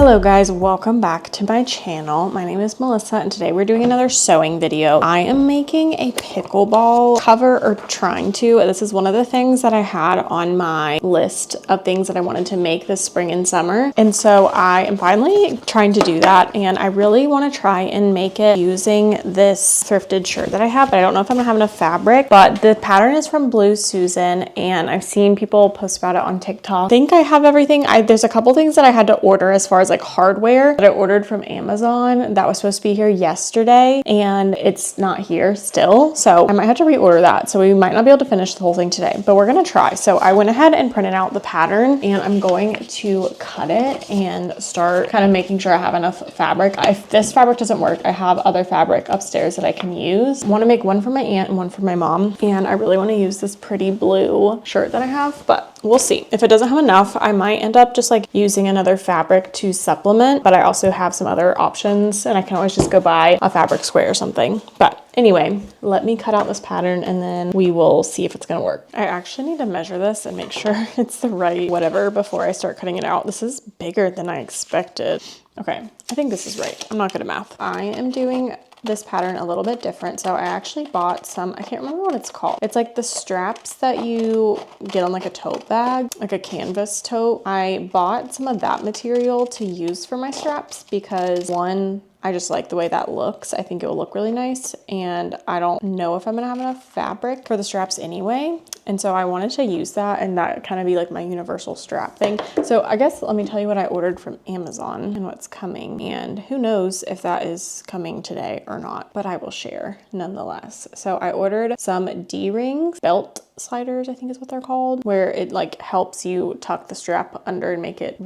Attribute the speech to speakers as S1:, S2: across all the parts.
S1: Hello guys, welcome back to my channel. My name is Melissa and today we're doing another sewing video. I am making a pickleball cover, or trying to. This is one of the things that I had on my list of things that I wanted to make this spring and summer. And so I am finally trying to do that, and I really want to try and make it using this thrifted shirt that I have, but I don't know if I'm gonna have enough fabric. But the pattern is from Blue Susan and I've seen people post about it on TikTok. I think I have everything. There's a couple things that I had to order as far as like hardware that I ordered from Amazon that was supposed to be here yesterday, and it's not here still. So I might have to reorder that. So we might not be able to finish the whole thing today, but we're gonna try. So I went ahead and printed out the pattern, and I'm going to cut it and start kind of making sure I have enough fabric. If this fabric doesn't work, I have other fabric upstairs that I can use. I want to make one for my aunt and one for my mom, and I really want to use this pretty blue shirt that I have, but we'll see. If it doesn't have enough, I might end up just like using another fabric to supplement, but I also have some other options and I can always just go buy a fabric square or something. But anyway, let me cut out this pattern and then we will see if it's gonna work. I actually need to measure this and make sure it's the right whatever before I start cutting it out. This is bigger than I expected. Okay, I think this is right. I'm not good at math. I am doing this pattern a little bit different. So I actually bought some, I can't remember what it's called. It's like the straps that you get on like a tote bag, like a canvas tote. I bought some of that material to use for my straps because one, I just like the way that looks. I think it will look really nice. And I don't know if I'm gonna have enough fabric for the straps anyway. And so I wanted to use that and that kind of be like my universal strap thing. So I guess let me tell you what I ordered from Amazon and what's coming. And who knows if that is coming today or not, but I will share nonetheless. So I ordered some D-rings, belt sliders, I think is what they're called, where it like helps you tuck the strap under and make it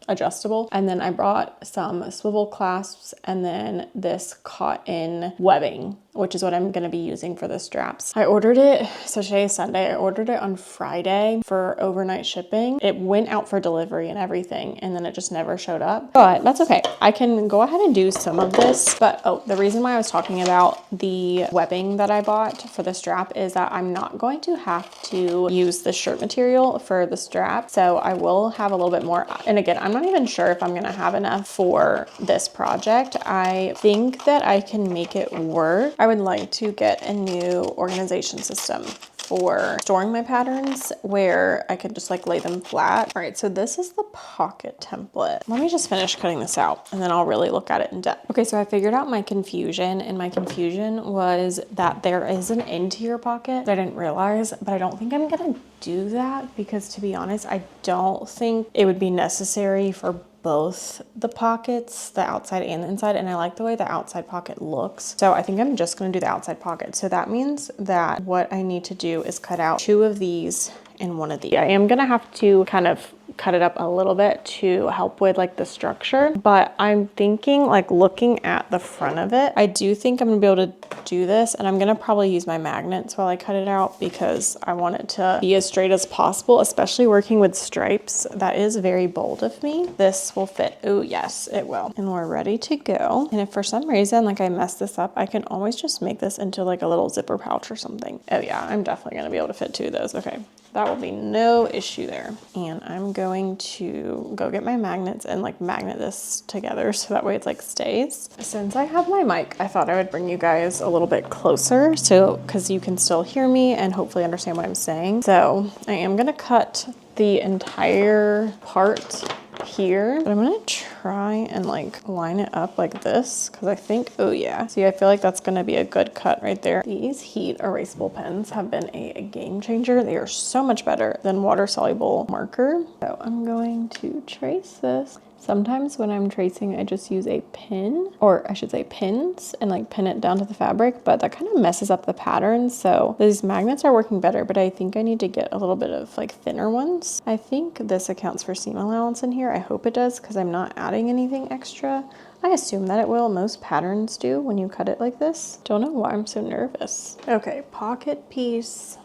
S1: adjustable. And then I brought some swivel clasps and then this cotton webbing, which is what I'm going to be using for the straps. I ordered it, so today is Sunday. I ordered it on Friday for overnight shipping. It went out for delivery and everything, and then it just never showed up. But that's okay. I can go ahead and do some of this. But the reason why I was talking about the webbing that I bought for the strap is that I'm not going to have to use the shirt material for the strap. So I will have a little bit more. And again, I'm not even sure if I'm going to have enough for this project. I think that I can make it work. I would like to get a new organization system for storing my patterns where I could just like lay them flat. All right, so this is the pocket template. Let me just finish cutting this out and then I'll really look at it in depth. Okay, so I figured out my confusion, and my confusion was that there is an interior pocket that I didn't realize, but I don't think I'm gonna do that because, to be honest, I don't think it would be necessary for both the pockets, the outside and the inside, and I like the way the outside pocket looks. So I think I'm just gonna do the outside pocket. So that means that what I need to do is cut out 2 of these and 1 of these. I am gonna have to kind of cut it up a little bit to help with like the structure, but I'm thinking, like, looking at the front of it, I do think I'm gonna be able to do this, and I'm gonna probably use my magnets while I cut it out because I want it to be as straight as possible, especially working with stripes. That is very bold of me. This will fit. Oh yes, it will. And we're ready to go. And if for some reason like I mess this up, I can always just make this into like a little zipper pouch or something. Oh yeah, I'm definitely gonna be able to fit 2 of those. Okay, that will be no issue there. And I'm going to go get my magnets and like magnet this together so that way it's like stays. Since I have my mic, I thought I would bring you guys a little bit closer, so because you can still hear me and hopefully understand what I'm saying. So I am gonna cut the entire part here, but I'm gonna try and like line it up like this because I think, oh yeah, see, I feel like that's gonna be a good cut right there. These heat erasable pens have been a game changer. They are so much better than water soluble marker. So I'm going to trace this. Sometimes when I'm tracing, I just use a pin, or I should say pins, and like pin it down to the fabric, but that kind of messes up the pattern. So these magnets are working better, but I think I need to get a little bit of like thinner ones. I think this accounts for seam allowance in here. I hope it does because I'm not adding anything extra. I assume that it will. Most patterns do when you cut it like this. Don't know why I'm so nervous. Okay, pocket piece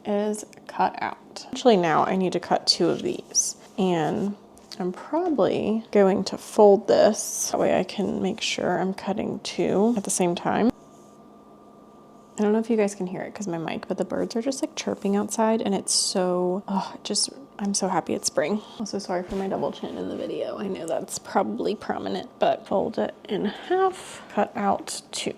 S1: is cut out. Actually, now I need to cut 2 of these, and I'm probably going to fold this. That way I can make sure I'm cutting 2 at the same time. I don't know if you guys can hear it because my mic, but the birds are just like chirping outside, and it's so, it just I'm so happy it's spring. Also sorry for my double chin in the video. I know that's probably prominent, but fold it in half, cut out 2.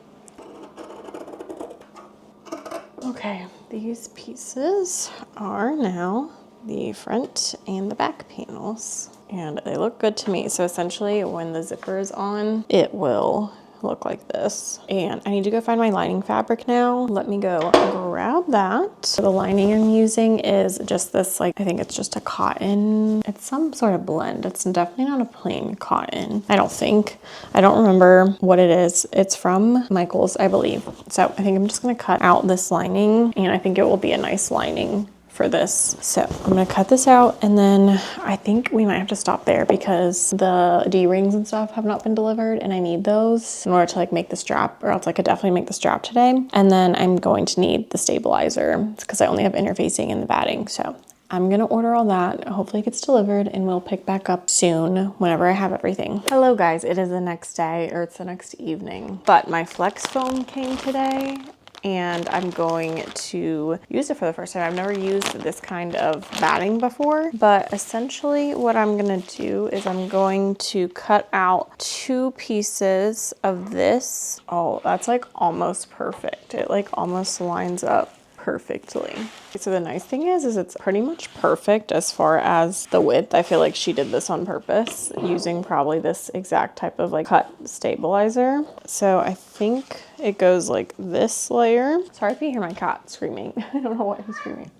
S1: Okay, these pieces are now the front and the back panels, and they look good to me. So essentially when the zipper is on, it will look like this. And I need to go find my lining fabric now. Let me go grab that. So the lining I'm using is just this, like, I think it's just a cotton. It's some sort of blend. It's definitely not a plain cotton, I don't think. I don't remember what it is. It's from Michael's, I believe. So I think I'm just gonna cut out this lining, and I think it will be a nice lining for this. So I'm gonna cut this out, and then I think we might have to stop there because the D-rings and stuff have not been delivered, and I need those in order to like make the strap, or else I could definitely make the strap today. And then I'm going to need the stabilizer because I only have interfacing in the batting. So I'm gonna order all that. Hopefully it gets delivered, and we'll pick back up soon whenever I have everything. Hello guys, it is the next day, or it's the next evening, but my flex foam came today, and I'm going to use it for the first time. I've never used this kind of batting before, but essentially what I'm gonna do is I'm going to cut out 2 pieces of this. Oh, that's like almost perfect. It like almost lines up perfectly. So the nice thing is it's pretty much perfect as far as the width. I feel like she did this on purpose using probably this exact type of like cut stabilizer. So I think it goes like this layer. Sorry if you hear my cat screaming. I don't know why he's screaming.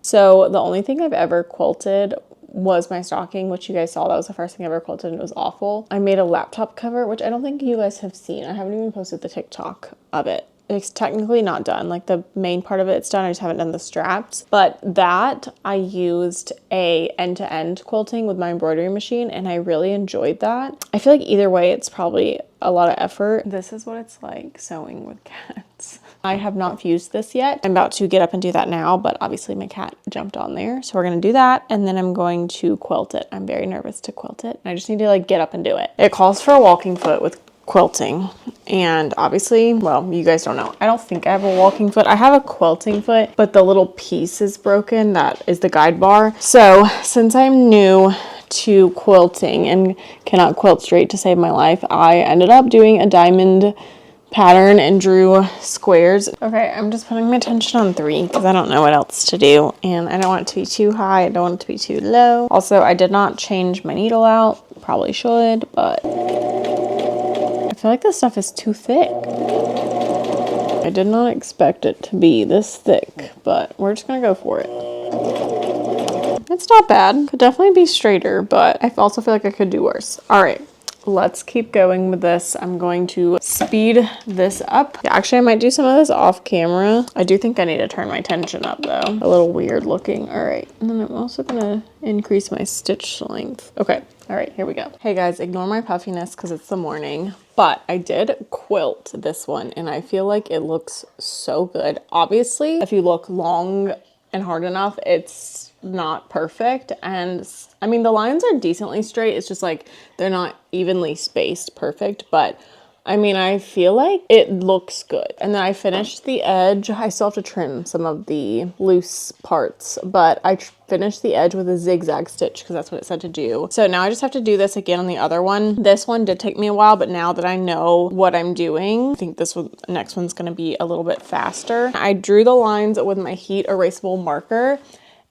S1: So the only thing I've ever quilted was my stocking, which you guys saw. That was the first thing I ever quilted, and it was awful. I made a laptop cover, which I don't think you guys have seen. I haven't even posted the TikTok of it. It's technically not done. Like the main part of it's done. I just haven't done the straps. But that I used a end-to-end quilting with my embroidery machine, and I really enjoyed that. I feel like either way, it's probably a lot of effort. This is what it's like sewing with cats. I have not fused this yet. I'm about to get up and do that now, but obviously my cat jumped on there. So we're gonna do that, and then I'm going to quilt it. I'm very nervous to quilt it. I just need to like get up and do it. It calls for a walking foot with quilting, and obviously, well, you guys don't know, I don't think I have a walking foot. I have a quilting foot, but the little piece is broken. That is the guide bar. So since I'm new to quilting and cannot quilt straight to save my life, I ended up doing a diamond pattern and drew squares. Okay, I'm just putting my tension on 3 because I don't know what else to do, and I don't want it to be too high, I don't want it to be too low. Also, I did not change my needle out. Probably should, but I feel like this stuff is too thick. I did not expect it to be this thick, but we're just gonna go for it. It's not bad. Could definitely be straighter, but I also feel like I could do worse. All right, let's keep going with this. I'm going to speed this up. Yeah, actually, I might do some of this off camera. I do think I need to turn my tension up though. A little weird looking. All right, and then I'm also gonna increase my stitch length. Okay. All right, here we go. Hey guys, ignore my puffiness because it's the morning, but I did quilt this one and I feel like it looks so good. Obviously, if you look long and hard enough, it's not perfect. And I mean, the lines are decently straight. It's just like they're not evenly spaced perfect, but I mean, I feel like it looks good. And then I finished the edge. I still have to trim some of the loose parts, but I finished the edge with a zigzag stitch because that's what it said to do. So now I just have to do this again on the other one. This one did take me a while, but now that I know what I'm doing, I think this one, next one's gonna be a little bit faster. I drew the lines with my heat erasable marker,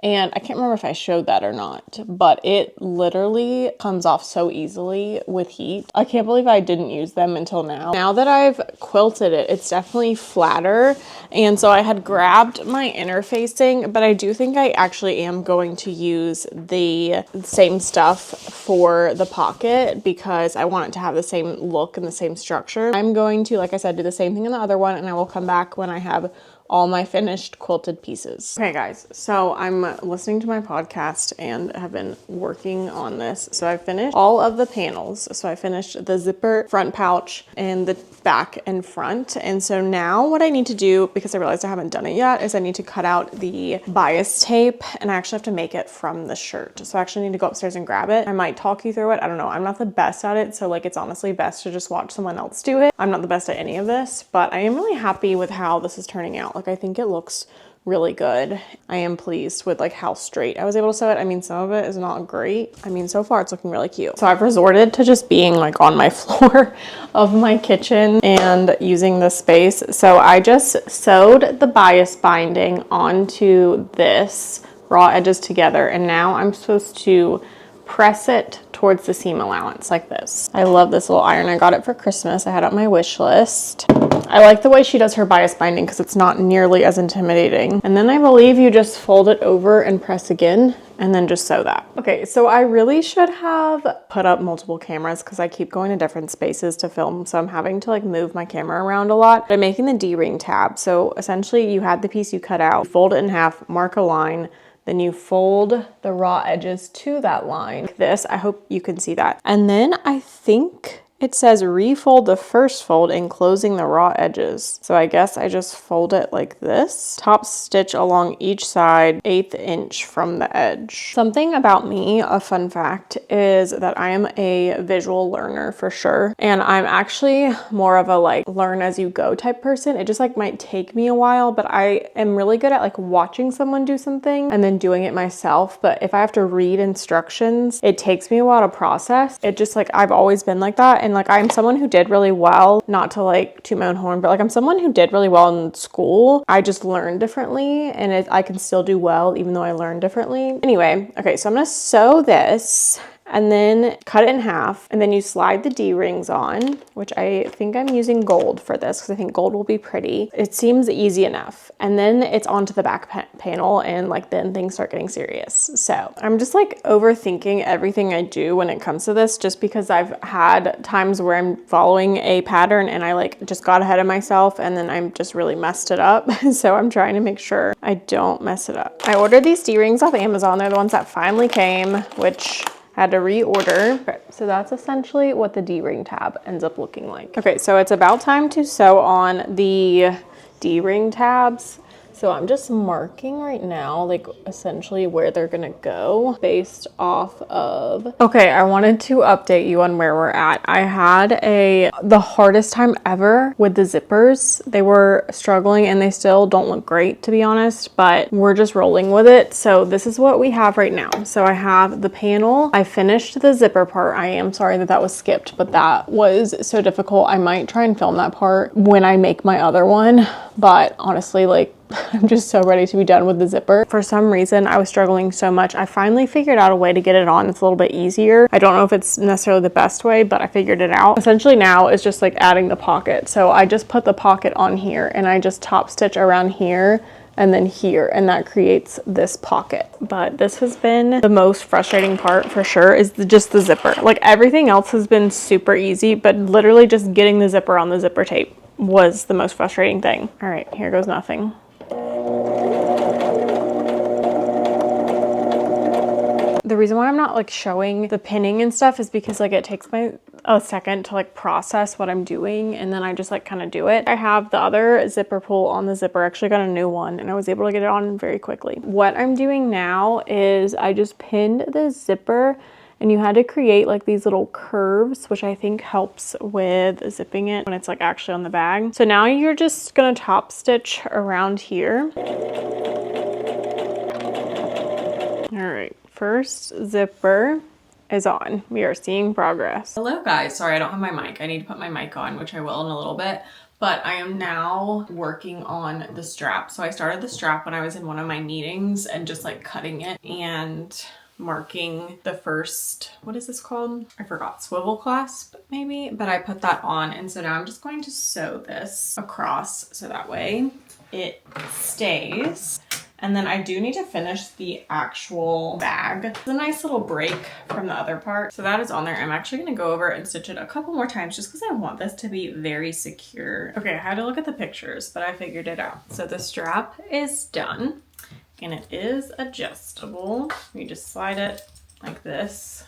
S1: and I can't remember if I showed that or not, but it literally comes off so easily with heat. I can't believe I didn't use them until now. Now that I've quilted it, it's definitely flatter. And so I had grabbed my interfacing, but I do think I actually am going to use the same stuff for the pocket because I want it to have the same look and the same structure. I'm going to, like I said, do the same thing in the other one, and I will come back when I have all my finished quilted pieces. Okay guys, so I'm listening to my podcast and have been working on this. So I finished all of the panels. So I finished the zipper front pouch and the back and front. And so now what I need to do, because I realized I haven't done it yet, is I need to cut out the bias tape, and I actually have to make it from the shirt. So I actually need to go upstairs and grab it. I might talk you through it. I don't know. I'm not the best at it. So like, it's honestly best to just watch someone else do it. I'm not the best at any of this, but I am really happy with how this is turning out. Like, I think it looks really good. I am pleased with like how straight I was able to sew it. I mean, some of it is not great. I mean, so far it's looking really cute. So I've resorted to just being like on my floor of my kitchen and using this space. So I just sewed the bias binding onto this raw edges together, and now I'm supposed to press it towards the seam allowance like this. I love this little iron. I got it for Christmas. I had it on my wish list. I like the way she does her bias binding because it's not nearly as intimidating. And then I believe you just fold it over and press again and then just sew that. Okay, so I really should have put up multiple cameras because I keep going to different spaces to film. So I'm having to like move my camera around a lot. But I'm making the D-ring tab. So essentially you had the piece you cut out, fold it in half, mark a line, then you fold the raw edges to that line like this. I hope you can see that. And then I think it says refold the first fold enclosing the raw edges. So I guess I just fold it like this. Top stitch along each side, 1/8 inch from the edge. Something about me, a fun fact, is that I am a visual learner for sure. And I'm actually more of a like learn as you go type person. It just like might take me a while, but I am really good at like watching someone do something and then doing it myself. But if I have to read instructions, it takes me a while to process. It just like, I've always been like that. And like, I'm someone who did really well, not to like toot my own horn, but like I'm someone who did really well in school. I just learned differently, and I can still do well even though I learned differently. Anyway, okay, so I'm gonna sew this and then cut it in half, and then you slide the D-rings on, which I think I'm using gold for this because I think gold will be pretty. It seems easy enough. And then it's onto the back panel, and like then things start getting serious. So I'm just like overthinking everything I do when it comes to this, just because I've had times where I'm following a pattern and I like just got ahead of myself and then I'm just really messed it up. So I'm trying to make sure I don't mess it up. I ordered these D-rings off Amazon. They're the ones that finally came, which had to reorder. Okay, so that's essentially what the D-ring tab ends up looking like. Okay, so it's about time to sew on the D-ring tabs. So I'm just marking right now, like essentially where they're gonna go based off of, okay, I wanted to update you on where we're at. I had the hardest time ever with the zippers. They were struggling and they still don't look great, to be honest, but we're just rolling with it. So this is what we have right now. So I have the panel. I finished the zipper part. I am sorry that that was skipped, but that was so difficult. I might try and film that part when I make my other one, but honestly, like, I'm just so ready to be done with the zipper. For some reason, I was struggling so much. I finally figured out a way to get it on. It's a little bit easier. I don't know if it's necessarily the best way, but I figured it out. Essentially now it's just like adding the pocket. So I just put the pocket on here and I just top stitch around here and then here, and that creates this pocket. But this has been the most frustrating part for sure, is just the zipper. Like everything else has been super easy, but literally just getting the zipper on the zipper tape was the most frustrating thing. All right, here goes nothing. The reason why I'm not like showing the pinning and stuff is because like it takes me a second to like process what I'm doing, and then I just like kind of do it. I have the other zipper pull on the zipper. I actually got a new one and I was able to get it on very quickly. What I'm doing now is I just pinned the zipper, and you had to create like these little curves, which I think helps with zipping it when it's like actually on the bag. So now you're just gonna top stitch around here. All right, first zipper is on. We are seeing progress. Hello guys, sorry I don't have my mic. I need to put my mic on, which I will in a little bit. But I am now working on the strap. So I started the strap when I was in one of my meetings and just like cutting it and marking the first, what is this called? I forgot, swivel clasp maybe, but I put that on. And so now I'm just going to sew this across so that way it stays. And then I do need to finish the actual bag. It's a nice little break from the other part. So that is on there. I'm actually gonna go over and stitch it a couple more times just because I want this to be very secure. Okay, I had to look at the pictures, but I figured it out. So the strap is done and it is adjustable. You just slide it like this.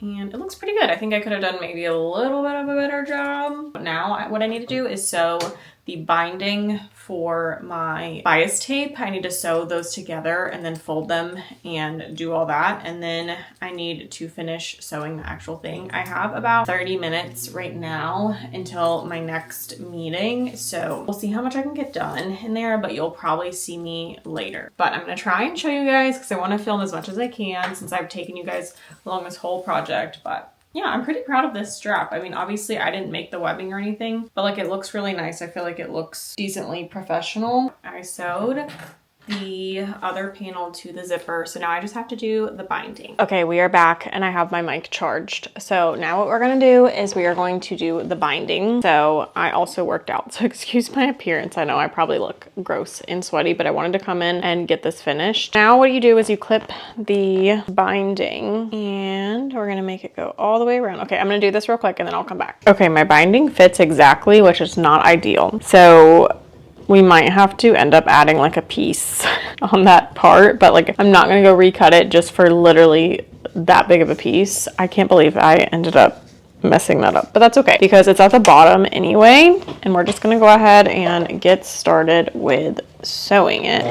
S1: And it looks pretty good. I think I could have done maybe a little bit of a better job. But now what I need to do is sew the binding for my bias tape. I need to sew those together and then fold them and do all that. And then I need to finish sewing the actual thing. I have about 30 minutes right now until my next meeting. So we'll see how much I can get done in there, but you'll probably see me later. But I'm gonna try and show you guys because I want to film as much as I can since I've taken you guys along this whole project. But yeah, I'm pretty proud of this strap. I mean, obviously I didn't make the webbing or anything, but like it looks really nice. I feel like it looks decently professional. I sewed the other panel to the zipper, so now I just have to do the binding. Okay, we are back and I have my mic charged. So now what we're gonna do is we are going to do the binding. So I also worked out, so excuse my appearance. I know I probably look gross and sweaty, but I wanted to come in and get this finished. Now what you do is you clip the binding and we're gonna make it go all the way around. Okay, I'm gonna do this real quick and then I'll come back. Okay, my binding fits exactly, which is not ideal. So we might have to end up adding like a piece on that part, but like I'm not gonna go recut it just for literally that big of a piece. I can't believe I ended up messing that up, but that's okay because it's at the bottom anyway, and we're just gonna go ahead and get started with sewing it.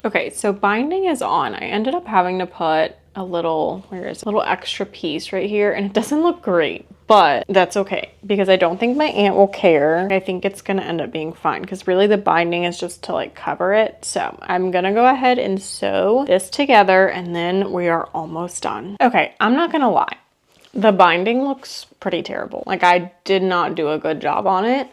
S1: Okay, so binding is on. I ended up having to put a little, where is it? A little extra piece right here, and it doesn't look great, but that's okay because I don't think my aunt will care. I think it's gonna end up being fine because really the binding is just to like cover it. So I'm gonna go ahead and sew this together and then we are almost done. Okay, I'm not gonna lie. The binding looks pretty terrible. Like I did not do a good job on it.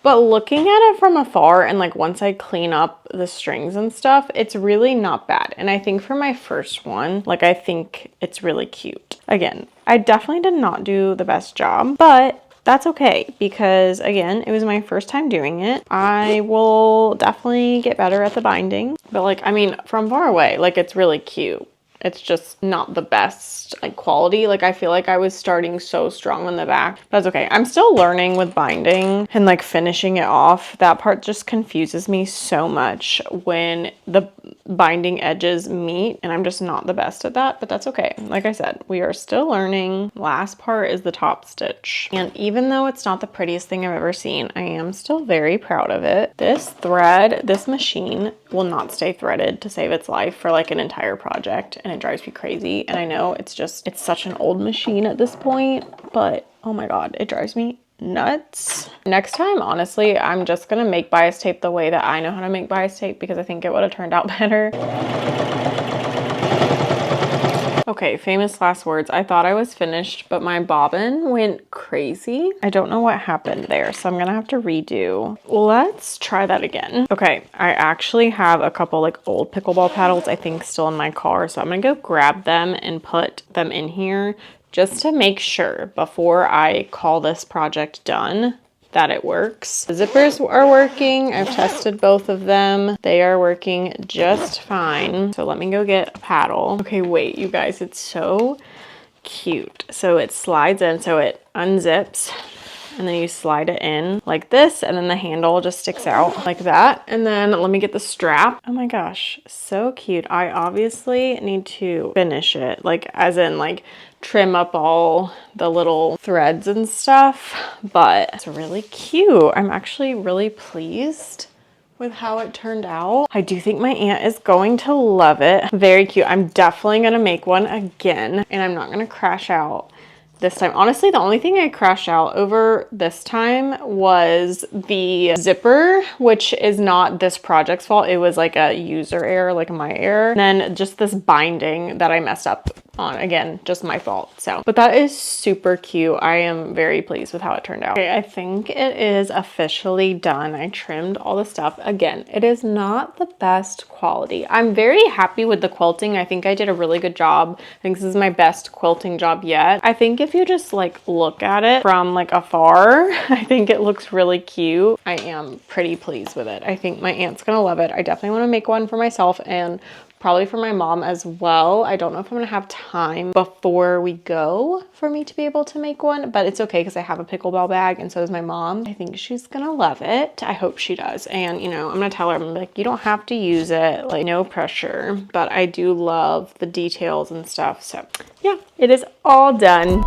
S1: But looking at it from afar and like once I clean up the strings and stuff, it's really not bad. And I think for my first one, like I think it's really cute. Again, I definitely did not do the best job, but that's okay because again, it was my first time doing it. I will definitely get better at the binding. But like, I mean, from far away, like it's really cute. It's just not the best like quality. Like I feel like I was starting so strong on the back. That's okay. I'm still learning with binding and like finishing it off. That part just confuses me so much when the binding edges meet, and I'm just not the best at that, but that's okay. Like I said, we are still learning. Last part is the top stitch. And even though it's not the prettiest thing I've ever seen, I am still very proud of it. This thread, this machine will not stay threaded to save its life for like an entire project. And it drives me crazy. And I know it's such an old machine at this point, but oh my God, it drives me nuts. Next time, honestly, I'm just gonna make bias tape the way that I know how to make bias tape because I think it would have turned out better. Okay, famous last words. I thought I was finished, but my bobbin went crazy. I don't know what happened there, so I'm gonna have to redo. Let's try that again. Okay, I actually have a couple like old pickleball paddles, I think still in my car, so I'm gonna go grab them and put them in here just to make sure before I call this project done that it works. The zippers are working. I've tested both of them. They are working just fine. So let me go get a paddle. Okay, wait, you guys, it's so cute. So it slides in, so it unzips and then you slide it in like this, and then the handle just sticks out like that. And then let me get the strap. Oh my gosh, so cute. I obviously need to finish it, like as in like trim up all the little threads and stuff, but it's really cute. I'm actually really pleased with how it turned out. I do think my aunt is going to love it. Very cute. I'm definitely gonna make one again, and I'm not gonna crash out this time. Honestly, the only thing I crashed out over this time was the zipper, which is not this project's fault. It was like a user error, like my error. And then just this binding that I messed up on, again, just my fault. So, but that is super cute. I am very pleased with how it turned out. Okay, I think it is officially done. I trimmed all the stuff. Again, it is not the best quality. I'm very happy with the quilting. I think I did a really good job. I think this is my best quilting job yet. I think if you just like look at it from like afar, I think it looks really cute. I am pretty pleased with it. I think my aunt's gonna love it. I definitely want to make one for myself and probably for my mom as well. I don't know if I'm gonna have time before we go for me to be able to make one, but it's okay because I have a pickleball bag and so does my mom. I think she's gonna love it. I hope she does. And you know, I'm gonna tell her, I'm gonna be like, you don't have to use it, like no pressure, but I do love the details and stuff. So yeah, it is all done.